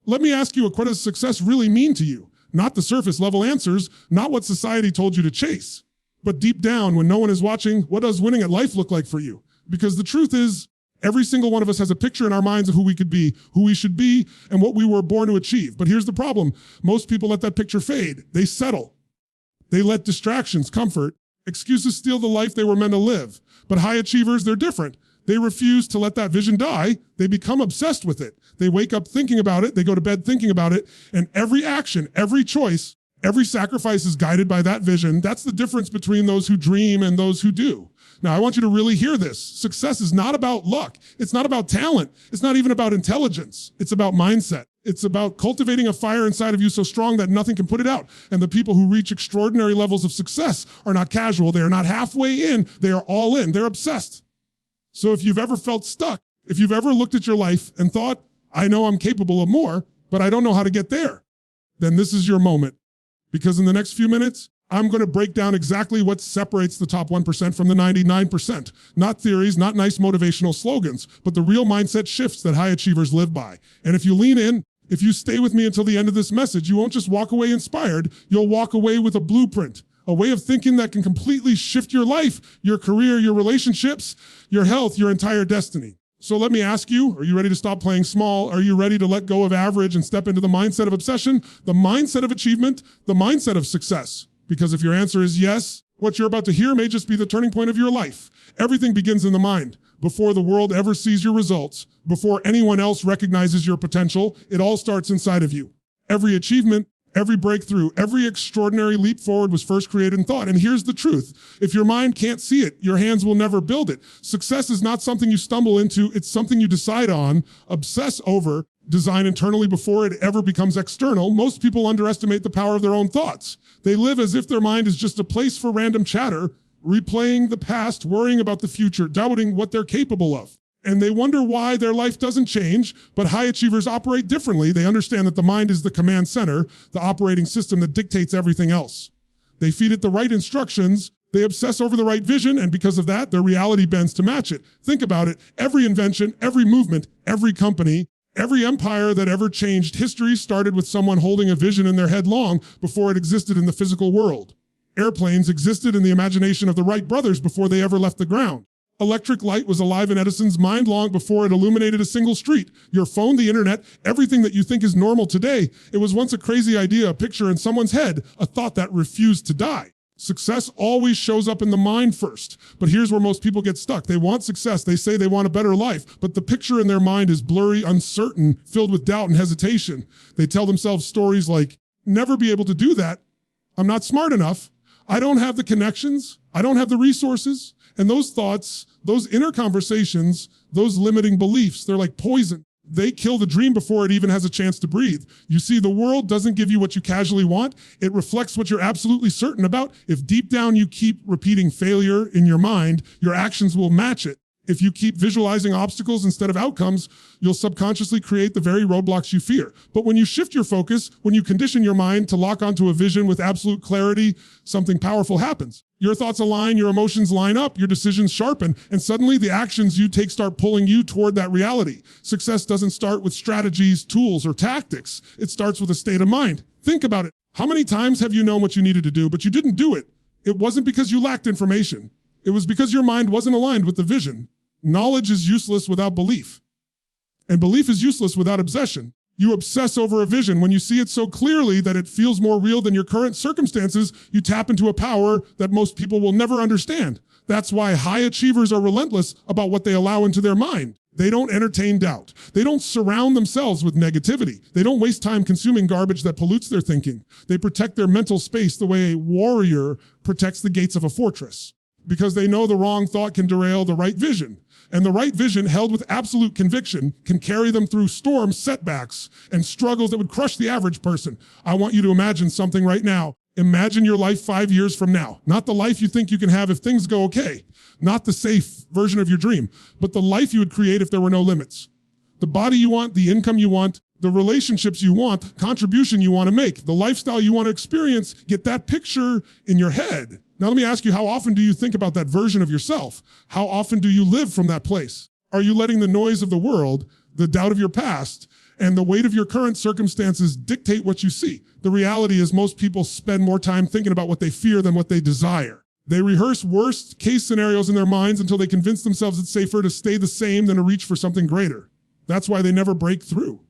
Let me ask you, what does success really mean to you? Not the surface level answers, not what society told you to chase. But deep down, when no one is watching, what does winning at life look like for you? Because the truth is, every single one of us has a picture in our minds of who we could be, who we should be, and what we were born to achieve. But here's the problem. Most people let that picture fade. They settle. They let distractions, comfort, excuses steal the life they were meant to live. But high achievers, they're different. They refuse to let that vision die. They become obsessed with it. They wake up thinking about it. They go to bed thinking about it. And every action, every choice, every sacrifice is guided by that vision. That's the difference between those who dream and those who do. Now, I want you to really hear this. Success is not about luck. It's not about talent. It's not even about intelligence. It's about mindset. It's about cultivating a fire inside of you so strong that nothing can put it out. And the people who reach extraordinary levels of success are not casual. They are not halfway in. They are all in. They're obsessed. So if you've ever felt stuck, if you've ever looked at your life and thought, I know I'm capable of more, but I don't know how to get there, then this is your moment. Because in the next few minutes, I'm going to break down exactly what separates the top 1% from the 99%. Not theories, not nice motivational slogans, but the real mindset shifts that high achievers live by. And if you lean in, if you stay with me until the end of this message, you won't just walk away inspired, you'll walk away with a blueprint, a way of thinking that can completely shift your life, your career, your relationships, your health, your entire destiny. So let me ask you, are you ready to stop playing small? Are you ready to let go of average and step into the mindset of obsession, the mindset of achievement, the mindset of success? Because if your answer is yes, what you're about to hear may just be the turning point of your life. Everything begins in the mind. Before the world ever sees your results, before anyone else recognizes your potential, it all starts inside of you. Every achievement, every breakthrough, every extraordinary leap forward was first created in thought. And here's the truth. If your mind can't see it, your hands will never build it. Success is not something you stumble into. It's something you decide on, obsess over, design internally before it ever becomes external. Most people underestimate the power of their own thoughts. They live as if their mind is just a place for random chatter, replaying the past, worrying about the future, doubting what they're capable of. And they wonder why their life doesn't change, but high achievers operate differently. They understand that the mind is the command center, the operating system that dictates everything else. They feed it the right instructions, they obsess over the right vision, and because of that, their reality bends to match it. Think about it. Every invention, every movement, every company, every empire that ever changed history started with someone holding a vision in their head long before it existed in the physical world. Airplanes existed in the imagination of the Wright brothers before they ever left the ground. Electric light was alive in Edison's mind long before it illuminated a single street. Your phone, the internet, everything that you think is normal today, it was once a crazy idea, a picture in someone's head, a thought that refused to die. Success always shows up in the mind first. But here's where most people get stuck. They want success. They say they want a better life, but the picture in their mind is blurry, uncertain, filled with doubt and hesitation. They tell themselves stories like, never be able to do that. I'm not smart enough. I don't have the connections. I don't have the resources. And those thoughts, those inner conversations, those limiting beliefs, they're like poison. They kill the dream before it even has a chance to breathe. You see, the world doesn't give you what you casually want. It reflects what you're absolutely certain about. If deep down you keep repeating failure in your mind, your actions will match it. If you keep visualizing obstacles instead of outcomes, you'll subconsciously create the very roadblocks you fear. But when you shift your focus, when you condition your mind to lock onto a vision with absolute clarity, something powerful happens. Your thoughts align, your emotions line up, your decisions sharpen, and suddenly the actions you take start pulling you toward that reality. Success doesn't start with strategies, tools, or tactics. It starts with a state of mind. Think about it. How many times have you known what you needed to do, but you didn't do it? It wasn't because you lacked information. It was because your mind wasn't aligned with the vision. Knowledge is useless without belief, and belief is useless without obsession. You obsess over a vision. When you see it so clearly that it feels more real than your current circumstances, you tap into a power that most people will never understand. That's why high achievers are relentless about what they allow into their mind. They don't entertain doubt. They don't surround themselves with negativity. They don't waste time consuming garbage that pollutes their thinking. They protect their mental space the way a warrior protects the gates of a fortress, because they know the wrong thought can derail the right vision. And the right vision, held with absolute conviction, can carry them through storms, setbacks, and struggles that would crush the average person. I want you to imagine something right now. Imagine your life 5 years from now. Not the life you think you can have if things go okay. Not the safe version of your dream, but the life you would create if there were no limits. The body you want, the income you want, the relationships you want, contribution you want to make, the lifestyle you want to experience. Get that picture in your head. Now let me ask you, how often do you think about that version of yourself? How often do you live from that place? Are you letting the noise of the world, the doubt of your past, And the weight of your current circumstances dictate what you see. The reality is most people spend more time thinking about what they fear than what they desire. They rehearse worst case scenarios in their minds until they convince themselves it's safer to stay the same than to reach for something greater. That's why they never break through.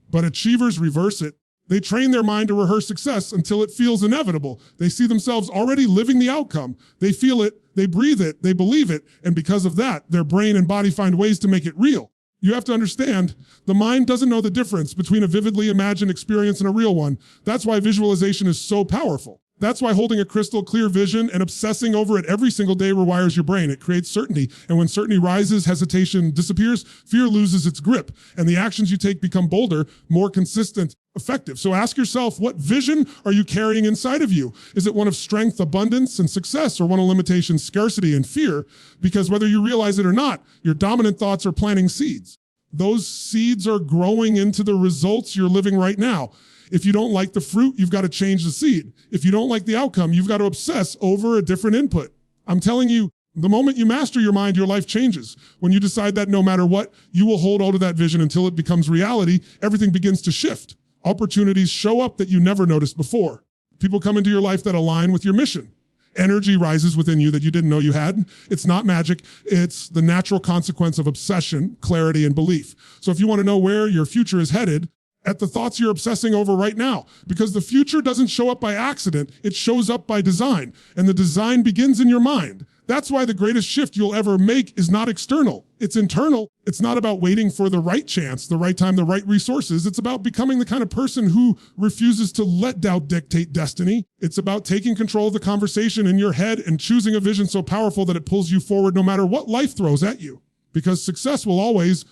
But achievers reverse it. They train their mind to rehearse success until it feels inevitable. They see themselves already living the outcome. They feel it, they breathe it, they believe it, and because of that, their brain and body find ways to make it real. You have to understand, the mind doesn't know the difference between a vividly imagined experience and a real one. That's why visualization is so powerful. That's why holding a crystal clear vision and obsessing over it every single day rewires your brain. It creates certainty. And when certainty rises, hesitation disappears, fear loses its grip, and the actions you take become bolder, more consistent, effective. So ask yourself, what vision are you carrying inside of you? Is it one of strength, abundance, and success, or one of limitation, scarcity, and fear? Because whether you realize it or not, your dominant thoughts are planting seeds. Those seeds are growing into the results you're living right now. If you don't like the fruit, you've got to change the seed. If you don't like the outcome, you've got to obsess over a different input. I'm telling you, the moment you master your mind, your life changes. When you decide that no matter what, you will hold on to that vision until it becomes reality, everything begins to shift. Opportunities show up that you never noticed before. People come into your life that align with your mission. Energy rises within you that you didn't know you had. It's not magic. It's the natural consequence of obsession, clarity, and belief. So if you want to know where your future is headed, at the thoughts you're obsessing over right now, because the future doesn't show up by accident, it shows up by design, and the design begins in your mind. That's why the greatest shift you'll ever make is not external, it's internal. It's not about waiting for the right chance, the right time, the right resources. It's about becoming the kind of person who refuses to let doubt dictate destiny. It's about taking control of the conversation in your head and choosing a vision so powerful that it pulls you forward no matter what life throws at you. Because success will always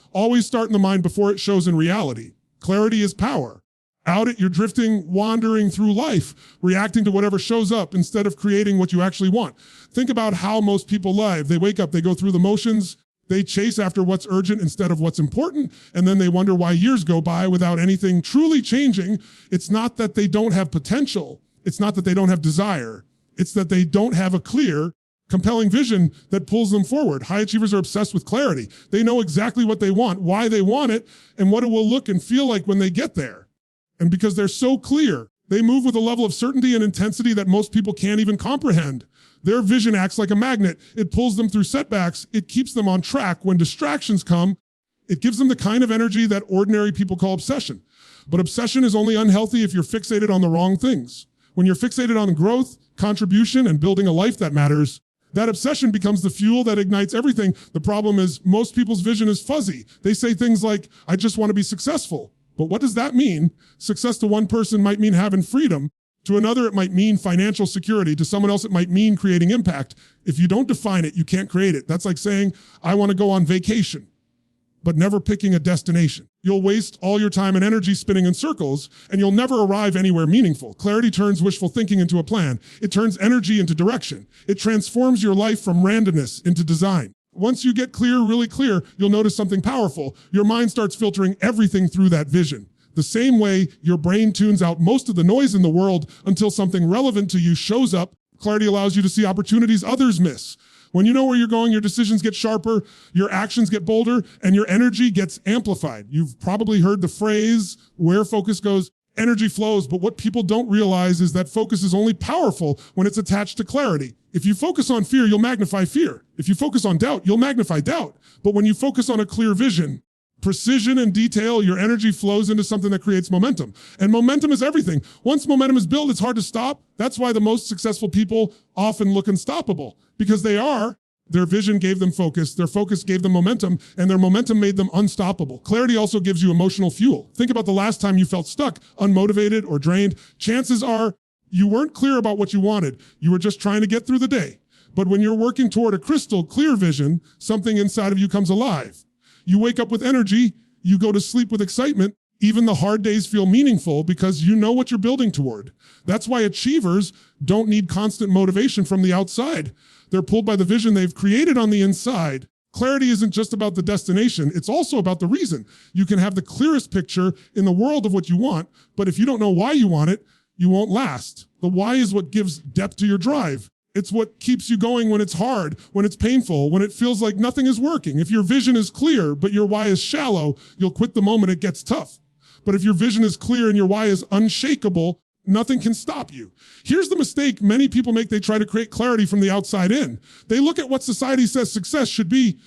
start in the mind before it shows in reality. Clarity is power. Out it, you're drifting, wandering through life, reacting to whatever shows up instead of creating what you actually want. Think about how most people live. They wake up, they go through the motions, they chase after what's urgent instead of what's important, and then they wonder why years go by without anything truly changing. It's not that they don't have potential. It's not that they don't have desire. It's that they don't have a clear, compelling vision that pulls them forward. High achievers are obsessed with clarity. They know exactly what they want, why they want it, and what it will look and feel like when they get there. And because they're so clear, they move with a level of certainty and intensity that most people can't even comprehend. Their vision acts like a magnet. It pulls them through setbacks. It keeps them on track. When distractions come, it gives them the kind of energy that ordinary people call obsession. But obsession is only unhealthy if you're fixated on the wrong things. When you're fixated on growth, contribution, and building a life that matters, that obsession becomes the fuel that ignites everything. The problem is most people's vision is fuzzy. They say things like, I just want to be successful. But what does that mean? Success to one person might mean having freedom. To another, it might mean financial security. To someone else, it might mean creating impact. If you don't define it, you can't create it. That's like saying, I want to go on vacation, but never picking a destination. You'll waste all your time and energy spinning in circles, and you'll never arrive anywhere meaningful. Clarity turns wishful thinking into a plan. It turns energy into direction. It transforms your life from randomness into design. Once you get clear, really clear, you'll notice something powerful. Your mind starts filtering everything through that vision. The same way your brain tunes out most of the noise in the world until something relevant to you shows up, clarity allows you to see opportunities others miss. When you know where you're going, your decisions get sharper, your actions get bolder, and your energy gets amplified. You've probably heard the phrase, where focus goes, energy flows, but what people don't realize is that focus is only powerful when it's attached to clarity. If you focus on fear, you'll magnify fear. If you focus on doubt, you'll magnify doubt. But when you focus on a clear vision, precision and detail, your energy flows into something that creates momentum. And momentum is everything. Once momentum is built, it's hard to stop. That's why the most successful people often look unstoppable, because their vision gave them focus, their focus gave them momentum, and their momentum made them unstoppable. Clarity also gives you emotional fuel. Think about the last time you felt stuck, unmotivated, or drained. Chances are you weren't clear about what you wanted. You were just trying to get through the day. But when you're working toward a crystal clear vision, something inside of you comes alive. You wake up with energy, you go to sleep with excitement. Even the hard days feel meaningful because you know what you're building toward. That's why achievers don't need constant motivation from the outside. They're pulled by the vision they've created on the inside. Clarity isn't just about the destination, it's also about the reason. You can have the clearest picture in the world of what you want, but if you don't know why you want it, you won't last. The why is what gives depth to your drive. It's what keeps you going when it's hard, when it's painful, when it feels like nothing is working. If your vision is clear, but your why is shallow, you'll quit the moment it gets tough. But if your vision is clear and your why is unshakable, nothing can stop you. Here's the mistake many people make. They try to create clarity from the outside in. They look at what society says success should be,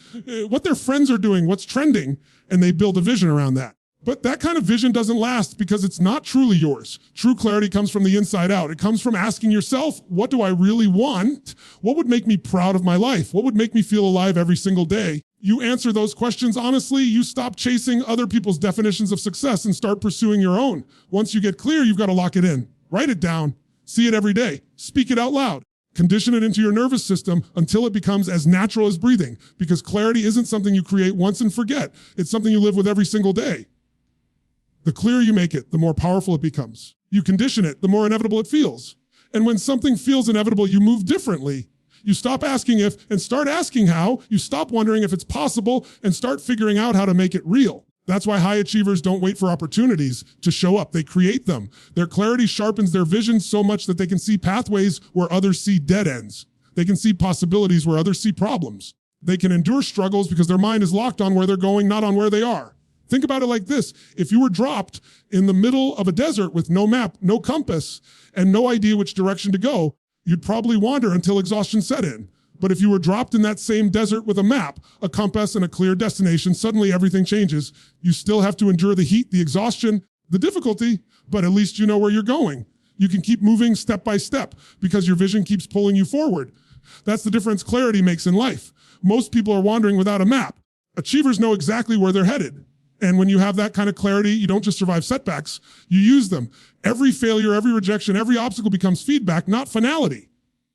what their friends are doing, what's trending, and they build a vision around that. But that kind of vision doesn't last because it's not truly yours. True clarity comes from the inside out. It comes from asking yourself, what do I really want? What would make me proud of my life? What would make me feel alive every single day? You answer those questions honestly, you stop chasing other people's definitions of success and start pursuing your own. Once you get clear, you've got to lock it in. Write it down. See it every day. Speak it out loud. Condition it into your nervous system until it becomes as natural as breathing, because clarity isn't something you create once and forget. It's something you live with every single day. The clearer you make it, the more powerful it becomes. You condition it, the more inevitable it feels. And when something feels inevitable, you move differently. You stop asking if and start asking how. You stop wondering if it's possible and start figuring out how to make it real. That's why high achievers don't wait for opportunities to show up. They create them. Their clarity sharpens their vision so much that they can see pathways where others see dead ends. They can see possibilities where others see problems. They can endure struggles because their mind is locked on where they're going, not on where they are. Think about it like this. If you were dropped in the middle of a desert with no map, no compass, and no idea which direction to go, you'd probably wander until exhaustion set in. But if you were dropped in that same desert with a map, a compass, and a clear destination, suddenly everything changes. You still have to endure the heat, the exhaustion, the difficulty, but at least you know where you're going. You can keep moving step by step because your vision keeps pulling you forward. That's the difference clarity makes in life. Most people are wandering without a map. Achievers know exactly where they're headed. And when you have that kind of clarity, you don't just survive setbacks, you use them. Every failure, every rejection, every obstacle becomes feedback, not finality.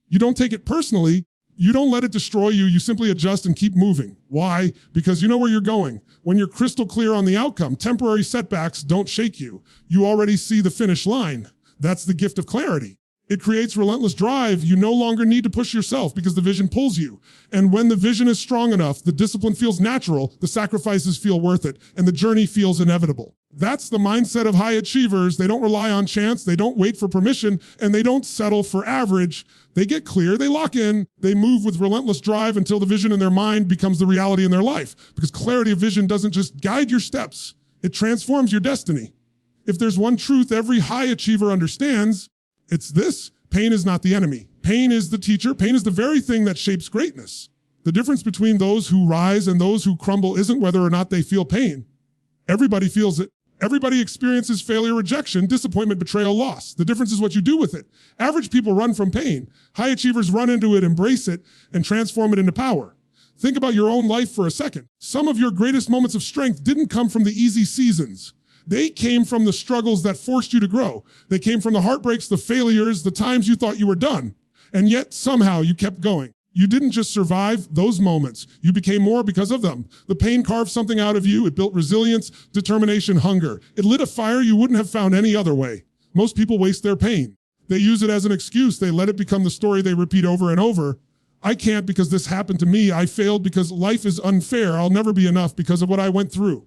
You don't take it personally. You don't let it destroy you. You simply adjust and keep moving. Why? Because you know where you're going. When you're crystal clear on the outcome, temporary setbacks don't shake you. You already see the finish line. That's the gift of clarity. It creates relentless drive. You no longer need to push yourself because the vision pulls you. And when the vision is strong enough, the discipline feels natural, the sacrifices feel worth it, and the journey feels inevitable. That's the mindset of high achievers. They don't rely on chance, they don't wait for permission, and they don't settle for average. They get clear, they lock in, they move with relentless drive until the vision in their mind becomes the reality in their life. Because clarity of vision doesn't just guide your steps, it transforms your destiny. If there's one truth every high achiever understands, it's this: pain is not the enemy. Pain is the teacher. Pain is the very thing that shapes greatness. The difference between those who rise and those who crumble isn't whether or not they feel pain. Everybody feels it. Everybody experiences failure, rejection, disappointment, betrayal, loss. The difference is what you do with it. Average people run from pain. High achievers run into it, embrace it, and transform it into power. Think about your own life for a second. Some of your greatest moments of strength didn't come from the easy seasons. They came from the struggles that forced you to grow. They came from the heartbreaks, the failures, the times you thought you were done. And yet somehow you kept going. You didn't just survive those moments. You became more because of them. The pain carved something out of you. It built resilience, determination, hunger. It lit a fire you wouldn't have found any other way. Most people waste their pain. They use it as an excuse. They let it become the story they repeat over and over. I can't because this happened to me. I failed because life is unfair. I'll never be enough because of what I went through.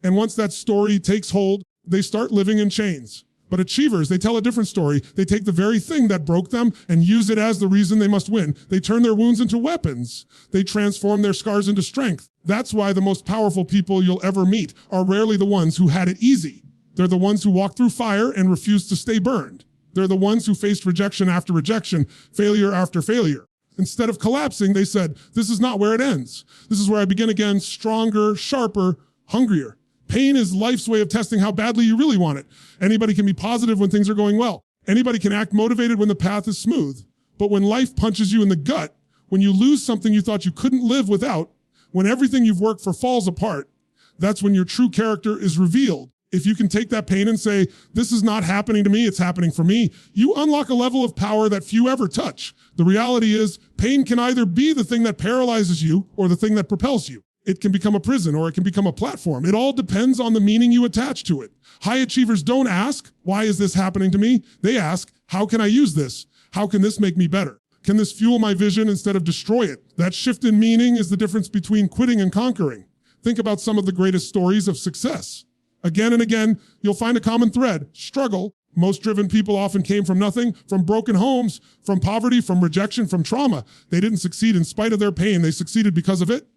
And once that story takes hold, they start living in chains. But achievers, they tell a different story. They take the very thing that broke them and use it as the reason they must win. They turn their wounds into weapons. They transform their scars into strength. That's why the most powerful people you'll ever meet are rarely the ones who had it easy. They're the ones who walked through fire and refused to stay burned. They're the ones who faced rejection after rejection, failure after failure. Instead of collapsing, they said, this is not where it ends. This is where I begin again, stronger, sharper, hungrier. Pain is life's way of testing how badly you really want it. Anybody can be positive when things are going well. Anybody can act motivated when the path is smooth. But when life punches you in the gut, when you lose something you thought you couldn't live without, when everything you've worked for falls apart, that's when your true character is revealed. If you can take that pain and say, this is not happening to me, it's happening for me, you unlock a level of power that few ever touch. The reality is, pain can either be the thing that paralyzes you or the thing that propels you. It can become a prison or it can become a platform. It all depends on the meaning you attach to it. High achievers don't ask, why is this happening to me? They ask, how can I use this? How can this make me better? Can this fuel my vision instead of destroy it? That shift in meaning is the difference between quitting and conquering. Think about some of the greatest stories of success. Again and again, you'll find a common thread: struggle. Most driven people often came from nothing, from broken homes, from poverty, from rejection, from trauma. They didn't succeed in spite of their pain. They succeeded because of it.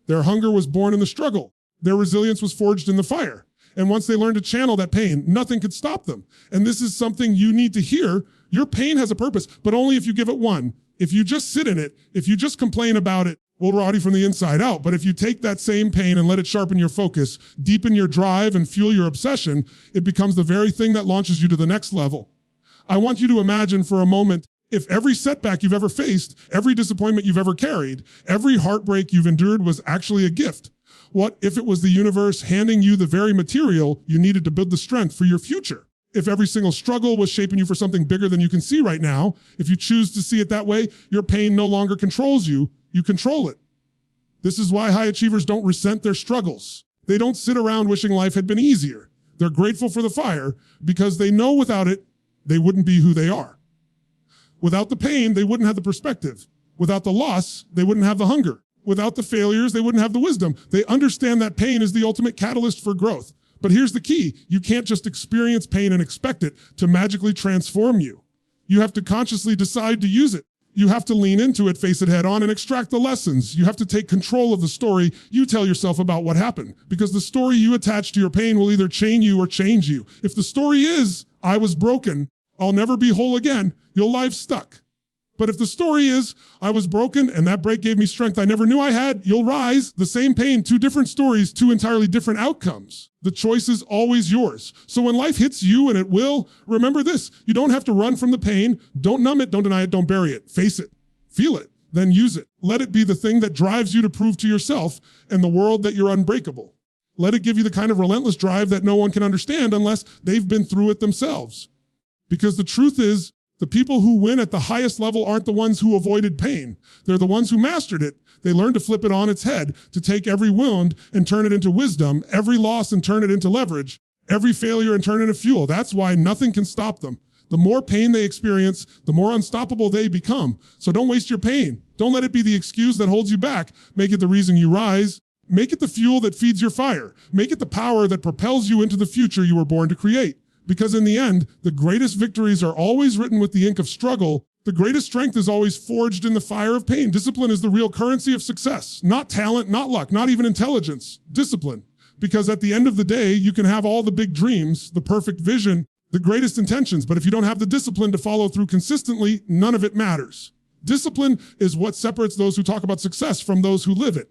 Their hunger was born in the struggle. Their resilience was forged in the fire. And once they learn to channel that pain, nothing could stop them. And this is something you need to hear. Your pain has a purpose, but only if you give it one. If you just sit in it, if you just complain about it, will rot you from the inside out. But if you take that same pain and let it sharpen your focus, deepen your drive, and fuel your obsession, it becomes the very thing that launches you to the next level. I want you to imagine for a moment if every setback you've ever faced, every disappointment you've ever carried, every heartbreak you've endured was actually a gift. What if it was the universe handing you the very material you needed to build the strength for your future? If every single struggle was shaping you for something bigger than you can see right now, if you choose to see it that way, your pain no longer controls you, you control it. This is why high achievers don't resent their struggles. They don't sit around wishing life had been easier. They're grateful for the fire because they know without it, they wouldn't be who they are. Without the pain, they wouldn't have the perspective. Without the loss, they wouldn't have the hunger. Without the failures, they wouldn't have the wisdom. They understand that pain is the ultimate catalyst for growth. But here's the key. You can't just experience pain and expect it to magically transform you. You have to consciously decide to use it. You have to lean into it, face it head on, and extract the lessons. You have to take control of the story you tell yourself about what happened. Because the story you attach to your pain will either chain you or change you. If the story is, I was broken, I'll never be whole again, your life's stuck. But if the story is, I was broken and that break gave me strength I never knew I had, you'll rise. The same pain, two different stories, two entirely different outcomes. The choice is always yours. So when life hits you, and it will, remember this. You don't have to run from the pain. Don't numb it, don't deny it, don't bury it. Face it, feel it, then use it. Let it be the thing that drives you to prove to yourself and the world that you're unbreakable. Let it give you the kind of relentless drive that no one can understand unless they've been through it themselves. Because the truth is, the people who win at the highest level aren't the ones who avoided pain. They're the ones who mastered it. They learned to flip it on its head, to take every wound and turn it into wisdom, every loss and turn it into leverage, every failure and turn it into fuel. That's why nothing can stop them. The more pain they experience, the more unstoppable they become. So don't waste your pain. Don't let it be the excuse that holds you back. Make it the reason you rise. Make it the fuel that feeds your fire. Make it the power that propels you into the future you were born to create. Because in the end, the greatest victories are always written with the ink of struggle. The greatest strength is always forged in the fire of pain. Discipline is the real currency of success. Not talent, not luck, not even intelligence. Discipline. Because at the end of the day, you can have all the big dreams, the perfect vision, the greatest intentions. But if you don't have the discipline to follow through consistently, none of it matters. Discipline is what separates those who talk about success from those who live it.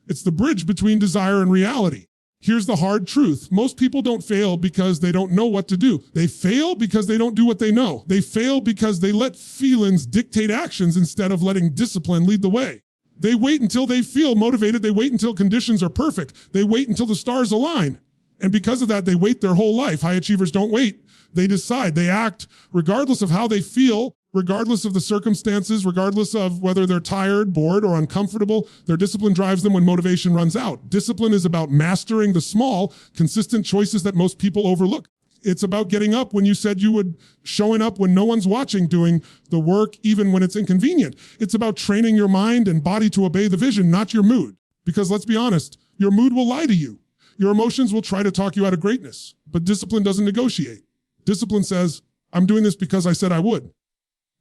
It's the bridge between desire and reality. Here's the hard truth. Most people don't fail because they don't know what to do. They fail because they don't do what they know. They fail because they let feelings dictate actions instead of letting discipline lead the way. They wait until they feel motivated. They wait until conditions are perfect. They wait until the stars align. And because of that, they wait their whole life. High achievers don't wait. They decide. They act regardless of how they feel, regardless of the circumstances, regardless of whether they're tired, bored, or uncomfortable. Their discipline drives them when motivation runs out. Discipline is about mastering the small, consistent choices that most people overlook. It's about getting up when you said you would, showing up when no one's watching, doing the work even when it's inconvenient. It's about training your mind and body to obey the vision, not your mood. Because let's be honest, your mood will lie to you. Your emotions will try to talk you out of greatness. But discipline doesn't negotiate. Discipline says, I'm doing this because I said I would.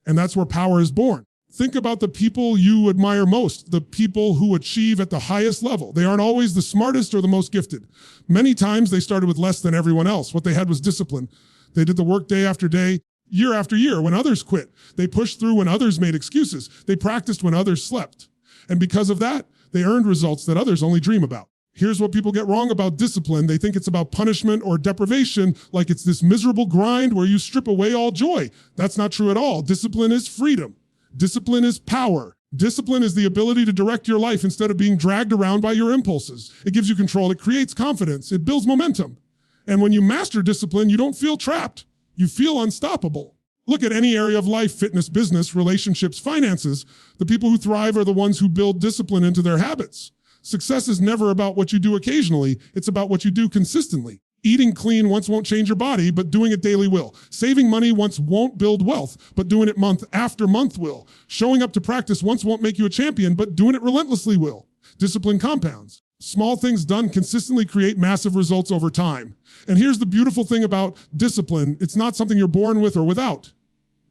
And that's where power is born. Think about the people you admire most, the people who achieve at the highest level. They aren't always the smartest or the most gifted. Many times they started with less than everyone else. What they had was discipline. They did the work day after day, year after year when others quit. They pushed through when others made excuses. They practiced when others slept. And because of that, they earned results that others only dream about. Here's what people get wrong about discipline. They think it's about punishment or deprivation, like it's this miserable grind where you strip away all joy. That's not true at all. Discipline is freedom. Discipline is power. Discipline is the ability to direct your life instead of being dragged around by your impulses. It gives you control. It creates confidence. It builds momentum. And when you master discipline, you don't feel trapped. You feel unstoppable. Look at any area of life, fitness, business, relationships, finances. The people who thrive are the ones who build discipline into their habits. Success is never about what you do occasionally. It's about what you do consistently. Eating clean once won't change your body, but doing it daily will. Saving money once won't build wealth, but doing it month after month will. Showing up to practice once won't make you a champion, but doing it relentlessly will. Discipline compounds. Small things done consistently create massive results over time. And here's the beautiful thing about discipline. It's not something you're born with or without.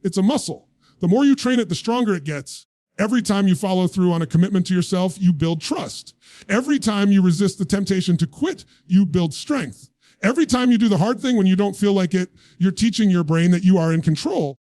It's a muscle. The more you train it, the stronger it gets. Every time you follow through on a commitment to yourself, you build trust. Every time you resist the temptation to quit, you build strength. Every time you do the hard thing when you don't feel like it, you're teaching your brain that you are in control.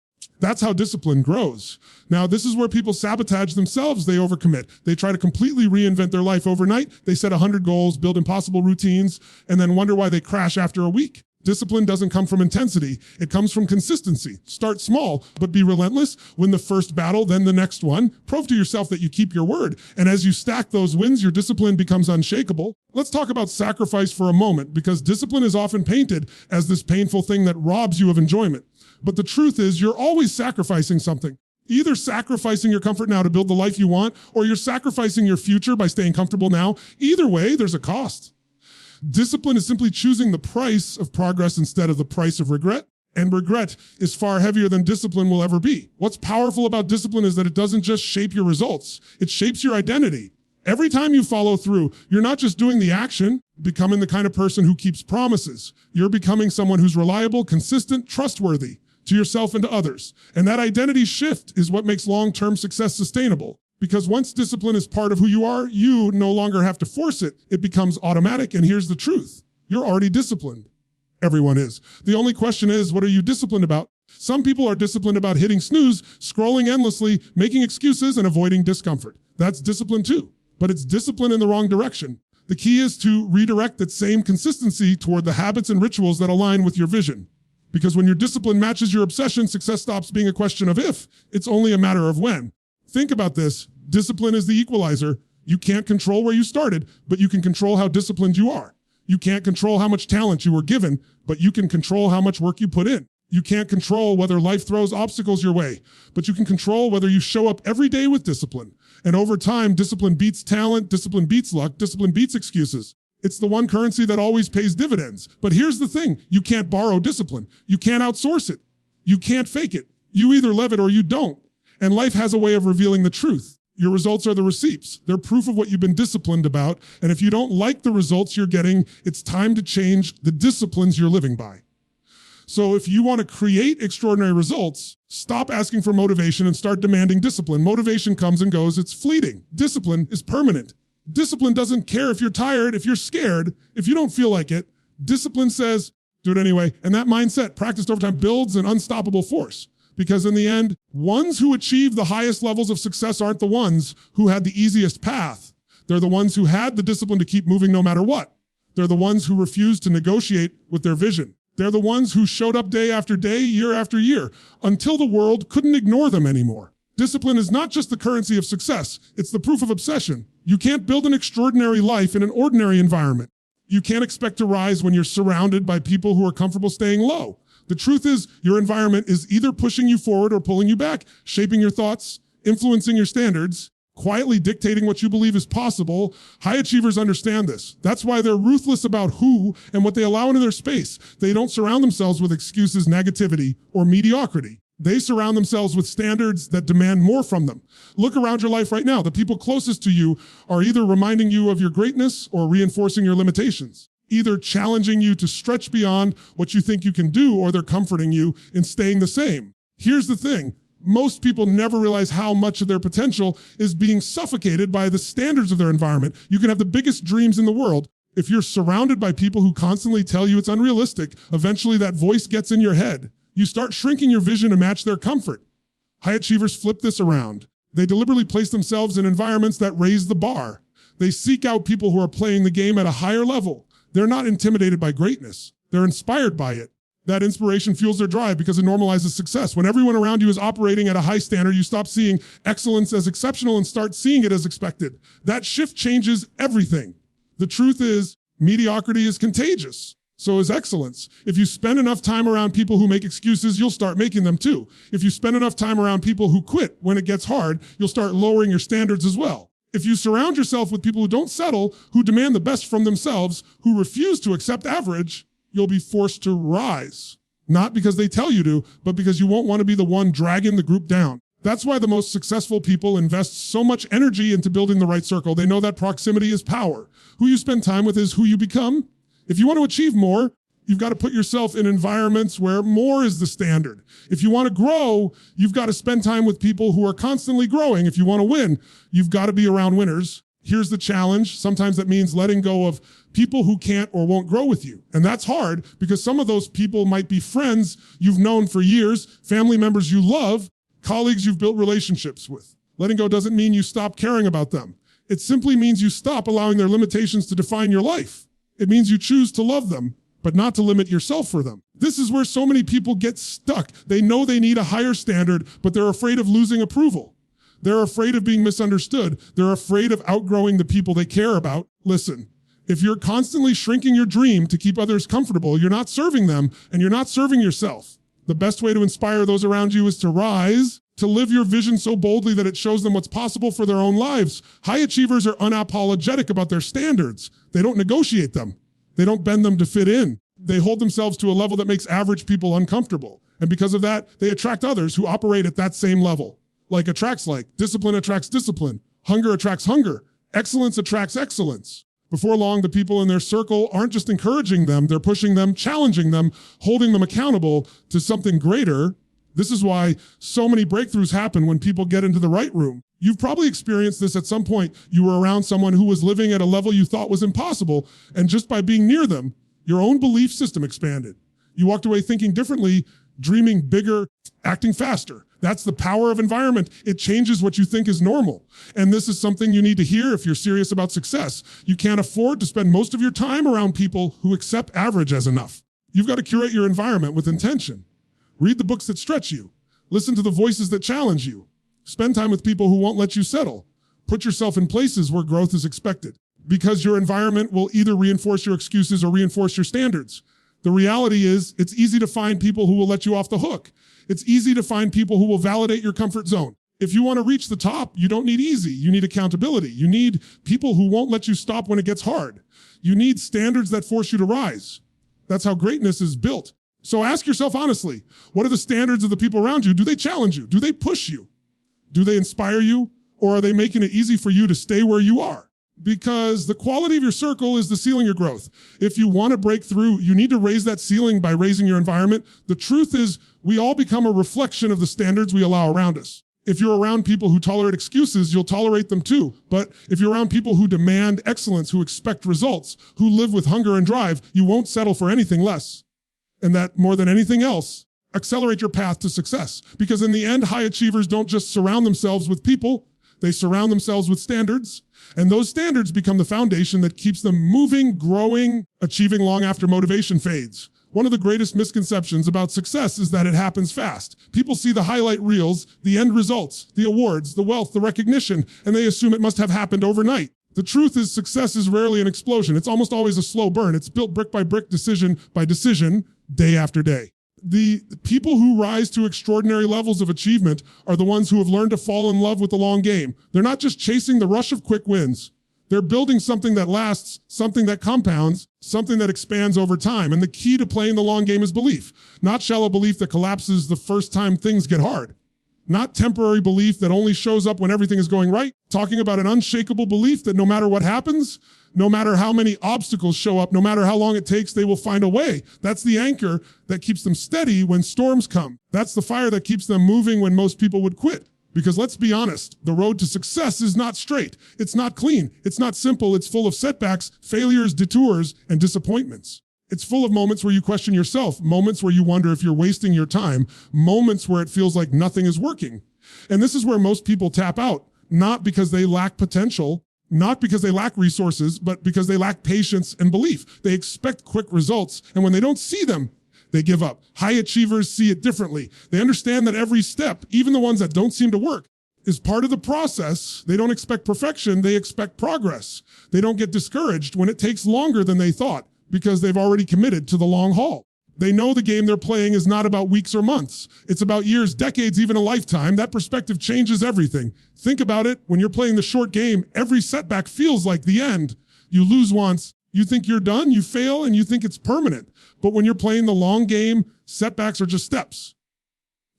That's how discipline grows. Now, this is where people sabotage themselves. They overcommit. They try to completely reinvent their life overnight. They set 100 goals, build impossible routines, and then wonder why they crash after a week. Discipline doesn't come from intensity. It comes from consistency. Start small, but be relentless. Win the first battle, then the next one. Prove to yourself that you keep your word. And as you stack those wins, your discipline becomes unshakable. Let's talk about sacrifice for a moment, because discipline is often painted as this painful thing that robs you of enjoyment. But the truth is, you're always sacrificing something. Either sacrificing your comfort now to build the life you want, or you're sacrificing your future by staying comfortable now. Either way, there's a cost. Discipline is simply choosing the price of progress instead of the price of regret. And regret is far heavier than discipline will ever be. What's powerful about discipline is that it doesn't just shape your results, it shapes your identity. Every time you follow through, you're not just doing the action, becoming the kind of person who keeps promises. You're becoming someone who's reliable, consistent, trustworthy to yourself and to others. And that identity shift is what makes long-term success sustainable. Because once discipline is part of who you are, you no longer have to force it. It becomes automatic. And here's the truth. You're already disciplined. Everyone is. The only question is, what are you disciplined about? Some people are disciplined about hitting snooze, scrolling endlessly, making excuses, and avoiding discomfort. That's discipline too. But it's discipline in the wrong direction. The key is to redirect that same consistency toward the habits and rituals that align with your vision. Because when your discipline matches your obsession, success stops being a question of if. It's only a matter of when. Think about this. Discipline is the equalizer. You can't control where you started, but you can control how disciplined you are. You can't control how much talent you were given, but you can control how much work you put in. You can't control whether life throws obstacles your way, but you can control whether you show up every day with discipline. And over time, discipline beats talent, discipline beats luck, discipline beats excuses. It's the one currency that always pays dividends. But here's the thing. You can't borrow discipline. You can't outsource it. You can't fake it. You either live it or you don't. And life has a way of revealing the truth. Your results are the receipts. They're proof of what you've been disciplined about. And if you don't like the results you're getting, it's time to change the disciplines you're living by. So if you want to create extraordinary results, stop asking for motivation and start demanding discipline. Motivation comes and goes. It's fleeting. Discipline is permanent. Discipline doesn't care if you're tired, if you're scared, if you don't feel like it. Discipline says, do it anyway. And that mindset, practiced over time, builds an unstoppable force. Because in the end, ones who achieve the highest levels of success aren't the ones who had the easiest path. They're the ones who had the discipline to keep moving no matter what. They're the ones who refused to negotiate with their vision. They're the ones who showed up day after day, year after year, until the world couldn't ignore them anymore. Discipline is not just the currency of success. It's the proof of obsession. You can't build an extraordinary life in an ordinary environment. You can't expect to rise when you're surrounded by people who are comfortable staying low. The truth is, your environment is either pushing you forward or pulling you back, shaping your thoughts, influencing your standards, quietly dictating what you believe is possible. High achievers understand this. That's why they're ruthless about who and what they allow into their space. They don't surround themselves with excuses, negativity, or mediocrity. They surround themselves with standards that demand more from them. Look around your life right now. The people closest to you are either reminding you of your greatness or reinforcing your limitations. Either challenging you to stretch beyond what you think you can do, or they're comforting you in staying the same. Here's the thing. Most people never realize how much of their potential is being suffocated by the standards of their environment. You can have the biggest dreams in the world. If you're surrounded by people who constantly tell you it's unrealistic, eventually that voice gets in your head. You start shrinking your vision to match their comfort. High achievers flip this around. They deliberately place themselves in environments that raise the bar. They seek out people who are playing the game at a higher level. They're not intimidated by greatness. They're inspired by it. That inspiration fuels their drive because it normalizes success. When everyone around you is operating at a high standard, you stop seeing excellence as exceptional and start seeing it as expected. That shift changes everything. The truth is, mediocrity is contagious. So is excellence. If you spend enough time around people who make excuses, you'll start making them too. If you spend enough time around people who quit when it gets hard, you'll start lowering your standards as well. If you surround yourself with people who don't settle, who demand the best from themselves, who refuse to accept average, you'll be forced to rise. Not because they tell you to, but because you won't want to be the one dragging the group down. That's why the most successful people invest so much energy into building the right circle. They know that proximity is power. Who you spend time with is who you become. If you want to achieve more, you've got to put yourself in environments where more is the standard. If you want to grow, you've got to spend time with people who are constantly growing. If you want to win, you've got to be around winners. Here's the challenge. Sometimes that means letting go of people who can't or won't grow with you. And that's hard because some of those people might be friends you've known for years, family members you love, colleagues you've built relationships with. Letting go doesn't mean you stop caring about them. It simply means you stop allowing their limitations to define your life. It means you choose to love them, but not to limit yourself for them. This is where so many people get stuck. They know they need a higher standard, but they're afraid of losing approval. They're afraid of being misunderstood. They're afraid of outgrowing the people they care about. Listen, if you're constantly shrinking your dream to keep others comfortable, you're not serving them and you're not serving yourself. The best way to inspire those around you is to rise, to live your vision so boldly that it shows them what's possible for their own lives. High achievers are unapologetic about their standards. They don't negotiate them. They don't bend them to fit in. They hold themselves to a level that makes average people uncomfortable. And because of that, they attract others who operate at that same level. Like attracts like, discipline attracts discipline, hunger attracts hunger, excellence attracts excellence. Before long, the people in their circle aren't just encouraging them, they're pushing them, challenging them, holding them accountable to something greater. This is why so many breakthroughs happen when people get into the right room. You've probably experienced this at some point. You were around someone who was living at a level you thought was impossible, and just by being near them, your own belief system expanded. You walked away thinking differently, dreaming bigger, acting faster. That's the power of environment. It changes what you think is normal. And this is something you need to hear if you're serious about success. You can't afford to spend most of your time around people who accept average as enough. You've got to curate your environment with intention. Read the books that stretch you. Listen to the voices that challenge you. Spend time with people who won't let you settle. Put yourself in places where growth is expected. Because your environment will either reinforce your excuses or reinforce your standards. The reality is, it's easy to find people who will let you off the hook. It's easy to find people who will validate your comfort zone. If you want to reach the top, you don't need easy. You need accountability. You need people who won't let you stop when it gets hard. You need standards that force you to rise. That's how greatness is built. So ask yourself honestly, what are the standards of the people around you? Do they challenge you? Do they push you? Do they inspire you? Or are they making it easy for you to stay where you are? Because the quality of your circle is the ceiling of growth. If you want to break through, you need to raise that ceiling by raising your environment. The truth is, we all become a reflection of the standards we allow around us. If you're around people who tolerate excuses, you'll tolerate them too. But if you're around people who demand excellence, who expect results, who live with hunger and drive, you won't settle for anything less. And that, more than anything else, accelerate your path to success. Because in the end, high achievers don't just surround themselves with people, they surround themselves with standards. And those standards become the foundation that keeps them moving, growing, achieving long after motivation fades. One of the greatest misconceptions about success is that it happens fast. People see the highlight reels, the end results, the awards, the wealth, the recognition, and they assume it must have happened overnight. The truth is, success is rarely an explosion. It's almost always a slow burn. It's built brick by brick, decision by decision, day after day. The people who rise to extraordinary levels of achievement are the ones who have learned to fall in love with the long game. They're not just chasing the rush of quick wins. They're building something that lasts, something that compounds, something that expands over time. And the key to playing the long game is belief, not shallow belief that collapses the first time things get hard. Not temporary belief that only shows up when everything is going right. Talking about an unshakable belief that no matter what happens, no matter how many obstacles show up, no matter how long it takes, they will find a way. That's the anchor that keeps them steady when storms come. That's the fire that keeps them moving when most people would quit. Because let's be honest, the road to success is not straight. It's not clean. It's not simple. It's full of setbacks, failures, detours, and disappointments. It's full of moments where you question yourself, moments where you wonder if you're wasting your time, moments where it feels like nothing is working. And this is where most people tap out, not because they lack potential, not because they lack resources, but because they lack patience and belief. They expect quick results, and when they don't see them, they give up. High achievers see it differently. They understand that every step, even the ones that don't seem to work, is part of the process. They don't expect perfection, they expect progress. They don't get discouraged when it takes longer than they thought, because they've already committed to the long haul. They know the game they're playing is not about weeks or months. It's about years, decades, even a lifetime. That perspective changes everything. Think about it. When you're playing the short game, every setback feels like the end. You lose once, you think you're done, you fail, and you think it's permanent. But when you're playing the long game, setbacks are just steps.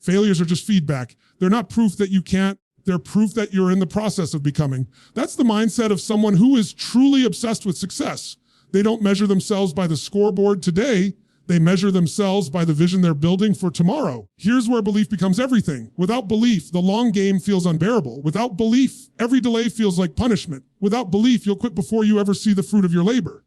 Failures are just feedback. They're not proof that you can't. They're proof that you're in the process of becoming. That's the mindset of someone who is truly obsessed with success. They don't measure themselves by the scoreboard today. They measure themselves by the vision they're building for tomorrow. Here's where belief becomes everything. Without belief, the long game feels unbearable. Without belief, every delay feels like punishment. Without belief, you'll quit before you ever see the fruit of your labor.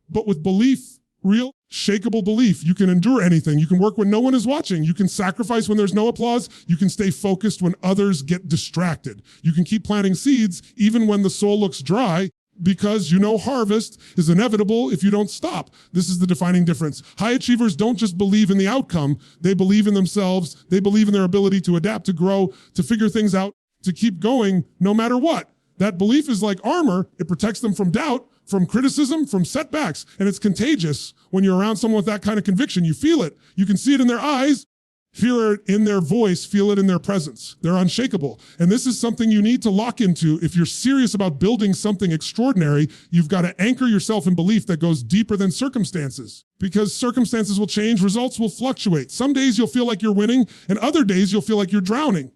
But with belief, real, shakable belief, you can endure anything. You can work when no one is watching. You can sacrifice when there's no applause. You can stay focused when others get distracted. You can keep planting seeds even when the soul looks dry, because you know harvest is inevitable if you don't stop. This is the defining difference. High achievers don't just believe in the outcome, they believe in themselves, they believe in their ability to adapt, to grow, to figure things out, to keep going no matter what. That belief is like armor. It protects them from doubt, from criticism, from setbacks, and it's contagious. When you're around someone with that kind of conviction, you feel it. You can see it in their eyes, feel it in their voice, feel it in their presence. They're unshakable. And this is something you need to lock into. If you're serious about building something extraordinary, you've got to anchor yourself in belief that goes deeper than circumstances. Because circumstances will change, results will fluctuate. Some days you'll feel like you're winning, and other days you'll feel like you're drowning.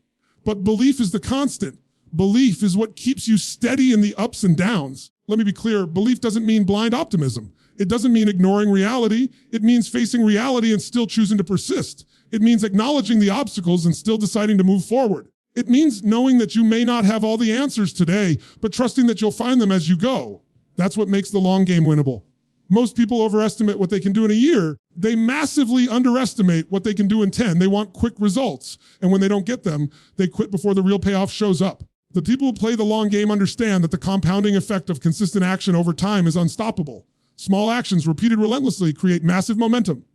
But belief is the constant. Belief is what keeps you steady in the ups and downs. Let me be clear, belief doesn't mean blind optimism. It doesn't mean ignoring reality. It means facing reality and still choosing to persist. It means acknowledging the obstacles and still deciding to move forward. It means knowing that you may not have all the answers today, but trusting that you'll find them as you go. That's what makes the long game winnable. Most people overestimate what they can do in a year. They massively underestimate what they can do in 10. They want quick results. And when they don't get them, they quit before the real payoff shows up. The people who play the long game understand that the compounding effect of consistent action over time is unstoppable. Small actions repeated relentlessly create massive momentum.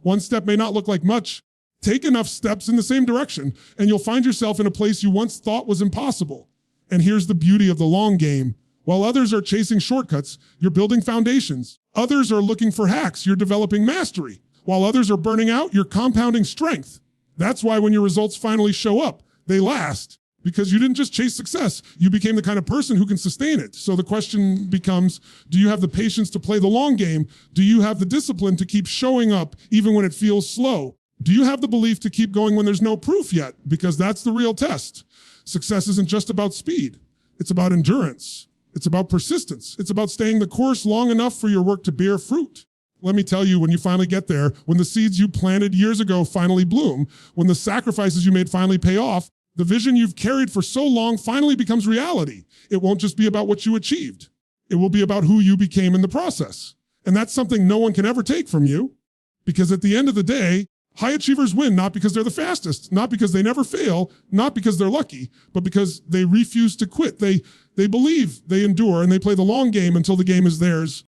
One step may not look like much. Take enough steps in the same direction, and you'll find yourself in a place you once thought was impossible. And here's the beauty of the long game. While others are chasing shortcuts, you're building foundations. Others are looking for hacks, you're developing mastery. While others are burning out, you're compounding strength. That's why when your results finally show up, they last. Because you didn't just chase success, you became the kind of person who can sustain it. So the question becomes, do you have the patience to play the long game? Do you have the discipline to keep showing up even when it feels slow? Do you have the belief to keep going when there's no proof yet? Because that's the real test. Success isn't just about speed. It's about endurance. It's about persistence. It's about staying the course long enough for your work to bear fruit. Let me tell you, when you finally get there, when the seeds you planted years ago finally bloom, when the sacrifices you made finally pay off, the vision you've carried for so long finally becomes reality. It won't just be about what you achieved. It will be about who you became in the process. And that's something no one can ever take from you. Because at the end of the day, high achievers win not because they're the fastest, not because they never fail, not because they're lucky, but because they refuse to quit. They believe, they endure, and they play the long game until the game is theirs.